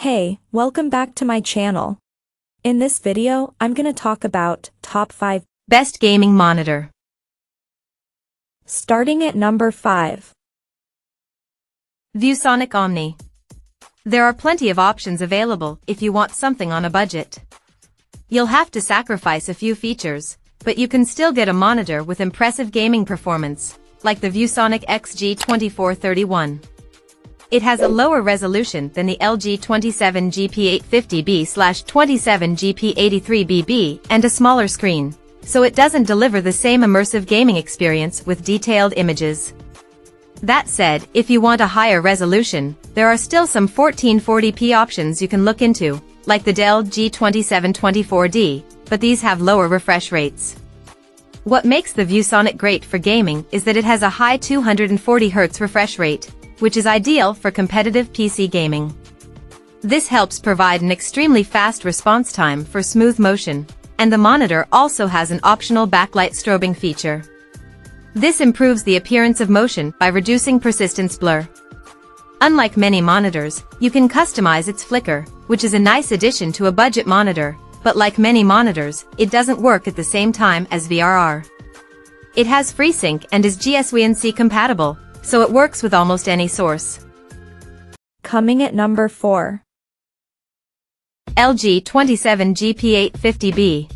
Hey, welcome back to my channel. In this video, I'm gonna talk about top 5 best gaming monitor. Starting at number 5. ViewSonic OMNI. There are plenty of options available if you want something on a budget. You'll have to sacrifice a few features, but you can still get a monitor with impressive gaming performance, like the ViewSonic XG2431. It has a lower resolution than the LG 27GP850B/27GP83BB and a smaller screen, so it doesn't deliver the same immersive gaming experience with detailed images. That said, if you want a higher resolution, there are still some 1440p options you can look into, like the Dell G2724D, but these have lower refresh rates. What makes the ViewSonic great for gaming is that it has a high 240Hz refresh rate, which is ideal for competitive PC gaming. This helps provide an extremely fast response time for smooth motion, and the monitor also has an optional backlight strobing feature. This improves the appearance of motion by reducing persistence blur. Unlike many monitors, you can customize its flicker, which is a nice addition to a budget monitor, but like many monitors, it doesn't work at the same time as VRR. It has FreeSync and is GSWNC compatible, so it works with almost any source. Coming at number 4. LG 27GP850B.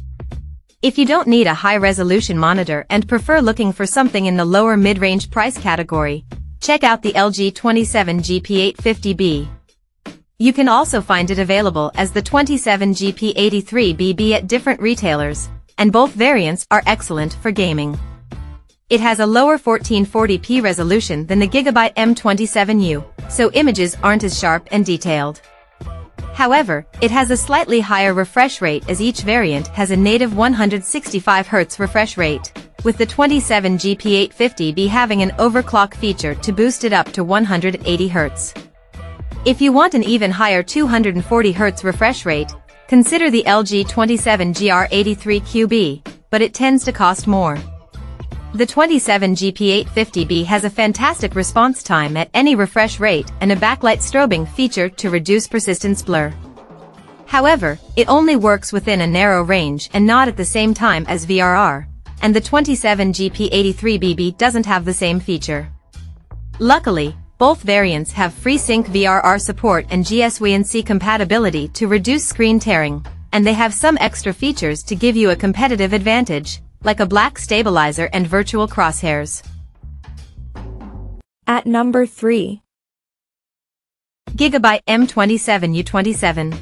If you don't need a high-resolution monitor and prefer looking for something in the lower mid-range price category, check out the LG 27GP850B. You can also find it available as the 27GP83BB at different retailers, and both variants are excellent for gaming. It has a lower 1440p resolution than the Gigabyte M27U, so images aren't as sharp and detailed. However, it has a slightly higher refresh rate as each variant has a native 165Hz refresh rate, with the 27GP850B having an overclock feature to boost it up to 180Hz. If you want an even higher 240Hz refresh rate, consider the LG 27GR83QB, but it tends to cost more. The 27GP850B has a fantastic response time at any refresh rate and a backlight strobing feature to reduce persistence blur. However, it only works within a narrow range and not at the same time as VRR, and the 27GP83BB doesn't have the same feature. Luckily, both variants have FreeSync VRR support and GSWNC compatibility to reduce screen tearing, and they have some extra features to give you a competitive advantage, like a black stabilizer and virtual crosshairs. At number 3. Gigabyte M27U27.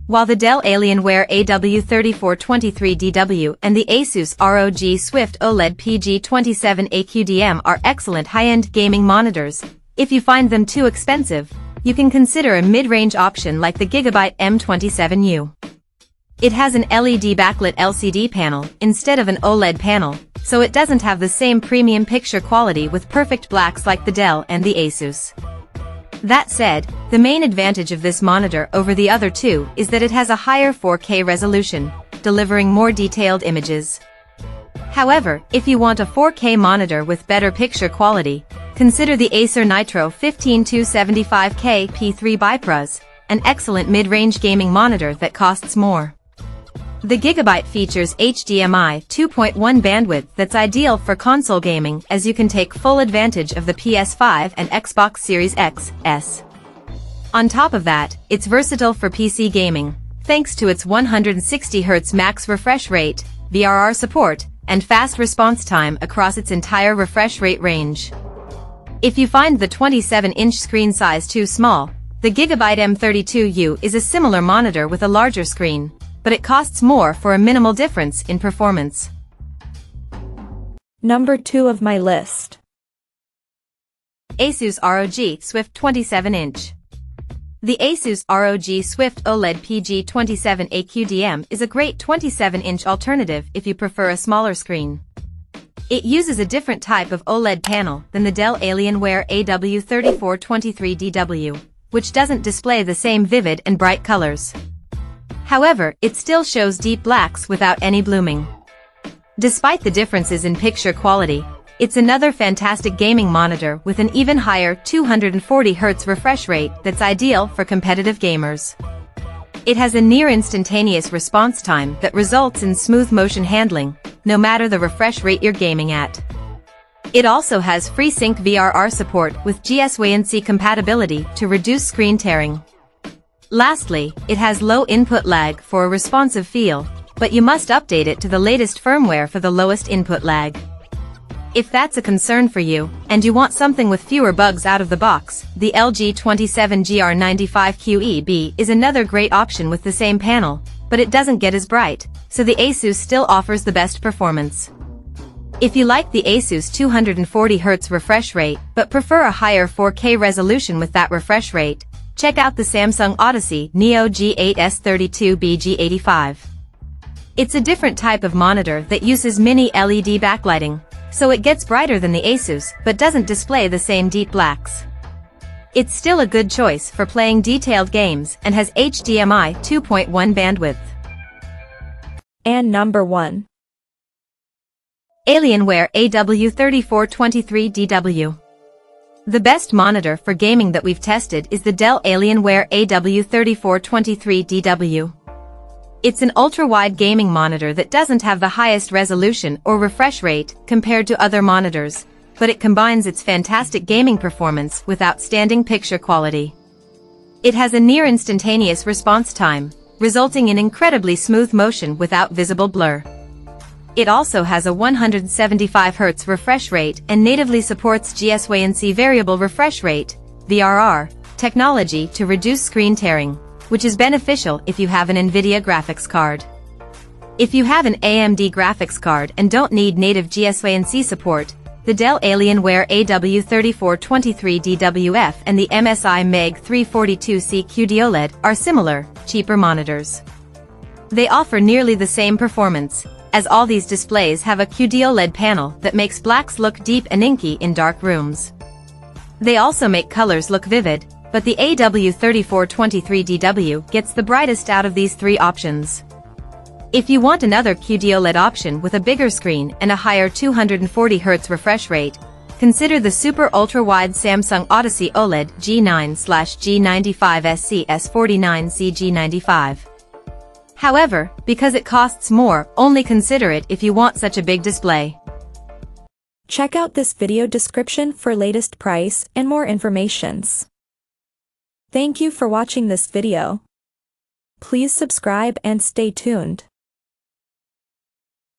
While the Dell Alienware AW3423DW and the ASUS ROG Swift OLED PG27AQDM are excellent high-end gaming monitors, if you find them too expensive, you can consider a mid-range option like the Gigabyte M27U. It has an LED backlit LCD panel instead of an OLED panel, so it doesn't have the same premium picture quality with perfect blacks like the Dell and the ASUS. That said, the main advantage of this monitor over the other two is that it has a higher 4K resolution, delivering more detailed images. However, if you want a 4K monitor with better picture quality, consider the Acer Nitro 15275K P3 Bipros, an excellent mid-range gaming monitor that costs more. The Gigabyte features HDMI 2.1 bandwidth that's ideal for console gaming, as you can take full advantage of the PS5 and Xbox Series X, S. On top of that, it's versatile for PC gaming, thanks to its 160Hz max refresh rate, VRR support, and fast response time across its entire refresh rate range. If you find the 27-inch screen size too small, the Gigabyte M32U is a similar monitor with a larger screen, but it costs more for a minimal difference in performance. Number 2 of my list. ASUS ROG Swift 27-inch. The ASUS ROG Swift OLED PG27AQDM is a great 27-inch alternative if you prefer a smaller screen. It uses a different type of OLED panel than the Dell Alienware AW3423DW, which doesn't display the same vivid and bright colors. However, it still shows deep blacks without any blooming. Despite the differences in picture quality, It's another fantastic gaming monitor with an even higher 240Hz refresh rate that's ideal for competitive gamers. It has a near-instantaneous response time that results in smooth motion handling, no matter the refresh rate you're gaming at. It also has FreeSync VRR support with GSWC compatibility to reduce screen tearing. Lastly, it has low input lag for a responsive feel, but you must update it to the latest firmware for the lowest input lag. If that's a concern for you, and you want something with fewer bugs out of the box, the LG 27GR95QEB is another great option with the same panel, but it doesn't get as bright, so the ASUS still offers the best performance. If you like the ASUS 240Hz refresh rate but prefer a higher 4K resolution with that refresh rate, check out the Samsung Odyssey Neo G8S32BG85. It's a different type of monitor that uses mini LED backlighting, so it gets brighter than the ASUS but doesn't display the same deep blacks. It's still a good choice for playing detailed games and has HDMI 2.1 bandwidth. And number 1. Alienware AW3423DW. The best monitor for gaming that we've tested is the Dell Alienware AW3423DW. It's an ultra-wide gaming monitor that doesn't have the highest resolution or refresh rate compared to other monitors, but it combines its fantastic gaming performance with outstanding picture quality. It has a near-instantaneous response time, resulting in incredibly smooth motion without visible blur. It also has a 175Hz refresh rate and natively supports GSWC variable refresh rate, VRR, technology to reduce screen tearing, which is beneficial if you have an NVIDIA graphics card. If you have an AMD graphics card and don't need native GSWC support, the Dell Alienware AW3423DWF and the MSI MEG 342C QD-OLED are similar, cheaper monitors. They offer nearly the same performance, as all these displays have a QD-OLED panel that makes blacks look deep and inky in dark rooms. They also make colors look vivid, but the AW3423DW gets the brightest out of these three options. If you want another QD-OLED option with a bigger screen and a higher 240Hz refresh rate, consider the super ultra-wide Samsung Odyssey OLED G9/G95SC-S49CG95. However, because it costs more, only consider it if you want such a big display. Check out this video description for latest price and more informations. Thank you for watching this video. Please subscribe and stay tuned.